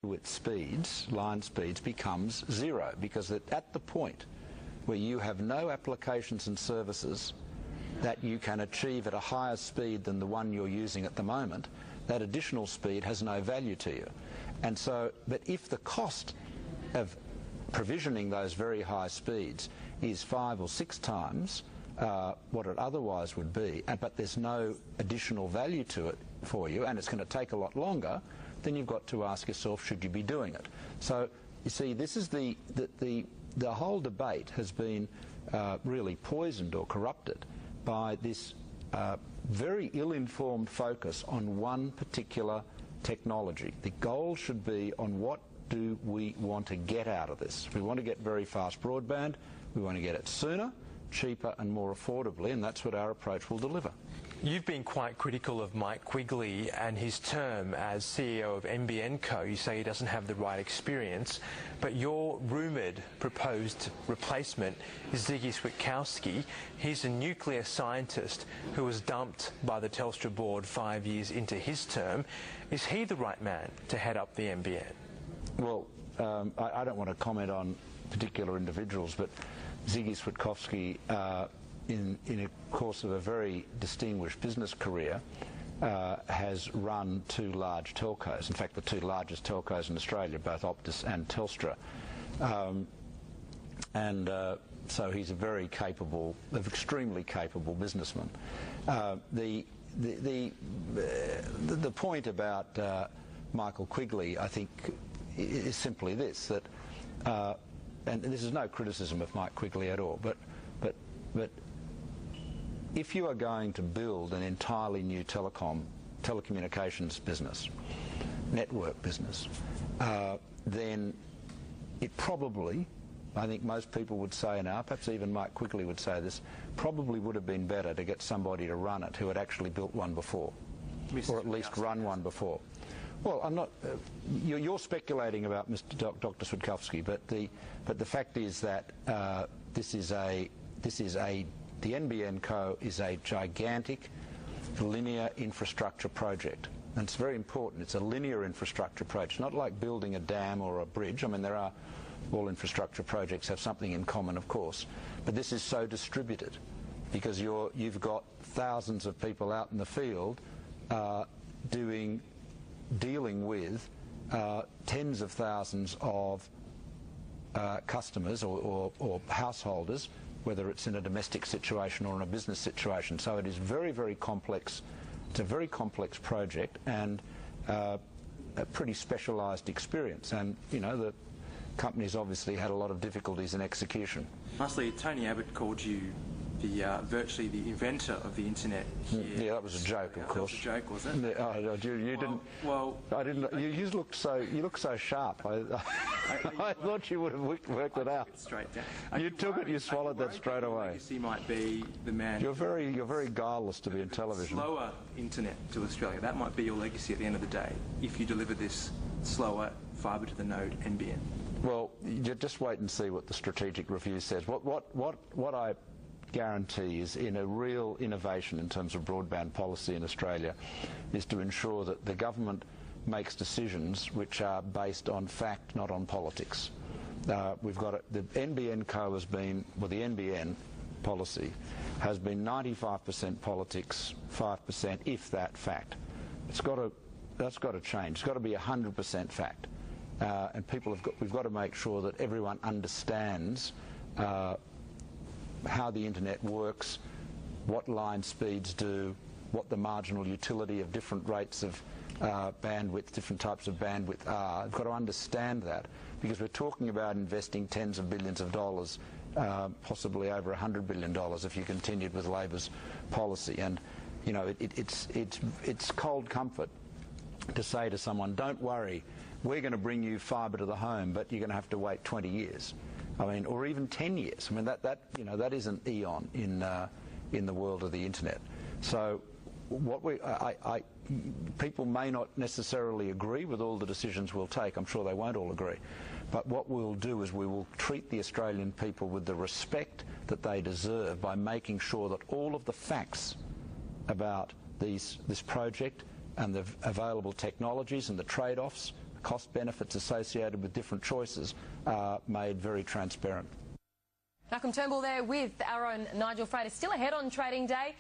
bandwidth speeds, line speeds, becomes zero, because at the point where you have no applications and services that you can achieve at a higher speed than the one you're using at the moment, that additional speed has no value to you. And so, but if the cost of provisioning those very high speeds is 5 or 6 times what it otherwise would be, but there's no additional value to it for you, and it's going to take a lot longer, then you've got to ask yourself, should you be doing it? So, you see, this is the whole debate has been really poisoned or corrupted by this very ill-informed focus on one particular technology. The goal should be on what do we want to get out of this. We want to get very fast broadband, we want to get it sooner, cheaper and more affordably, and that's what our approach will deliver. You've been quite critical of Mike Quigley and his term as CEO of NBN Co. You say he doesn't have the right experience, but your rumoured proposed replacement is Ziggy Switkowski. He's a nuclear scientist who was dumped by the Telstra board 5 years into his term. Is he the right man to head up the NBN? Well, I don't want to comment on particular individuals, but Ziggy Switkowski, in the course of a very distinguished business career, has run 2 large telcos. In fact, the 2 largest telcos in Australia, both Optus and Telstra. So he's a very capable, extremely capable businessman. The point about Michael Quigley, I think, is simply this: that, and this is no criticism of Mike Quigley at all, but if you are going to build an entirely new telecommunications business, network business, then it probably, I think most people would say now, perhaps even Mike Quigley would say this, probably would have been better to get somebody to run it who had actually built one before, or at least run one before. Well, I'm not. You're speculating about Dr. Switkowski, but the fact is that the NBN Co. is a gigantic linear infrastructure project. And it's very important. It's a linear infrastructure project, not like building a dam or a bridge. I mean, all infrastructure projects have something in common, of course. But this is so distributed because you've got thousands of people out in the field dealing with tens of thousands of customers or householders, whether it's in a domestic situation or in a business situation. So it is very, very complex. It's a very complex project and a pretty specialised experience. And, you know, the company's obviously had a lot of difficulties in execution. Lastly, Tony Abbott called you virtually the inventor of the internet here. Yeah, that was a joke, of course. That was a joke, was it? You didn't. Well, I didn't. You looked so sharp. I thought you would have worked it out. Straight down. You took it. You swallowed that straight away. He might be the man. You're very guileless to be in television. Slower internet to Australia. That might be your legacy at the end of the day if you deliver this slower fibre to the node NBN. Well, you just wait and see what the strategic review says. What I guarantee is, in a real innovation in terms of broadband policy in Australia, is to ensure that the government makes decisions which are based on fact, not on politics. We've got the NBN Co has been, well, the NBN policy has been 95% politics, 5%, if that, fact. That's got to change. It's got to be 100% fact. And we've got to make sure that everyone understands how the internet works, what line speeds do, what the marginal utility of different rates of bandwidth, different types of bandwidth are. We've got to understand that, because we're talking about investing tens of billions of dollars, possibly over $100 billion if you continued with Labor's policy. And, you know, it's cold comfort to say to someone, don't worry, we're going to bring you fibre to the home, but you're going to have to wait 20 years. I mean, or even 10 years. I mean, that is an eon in the world of the internet. So, people may not necessarily agree with all the decisions we'll take. I'm sure they won't all agree. But what we'll do is we will treat the Australian people with the respect that they deserve by making sure that all of the facts about this project and the available technologies and the trade-offs cost benefits associated with different choices are made very transparent. Malcolm Turnbull there with our own Nigel Frater. Still ahead on trading day.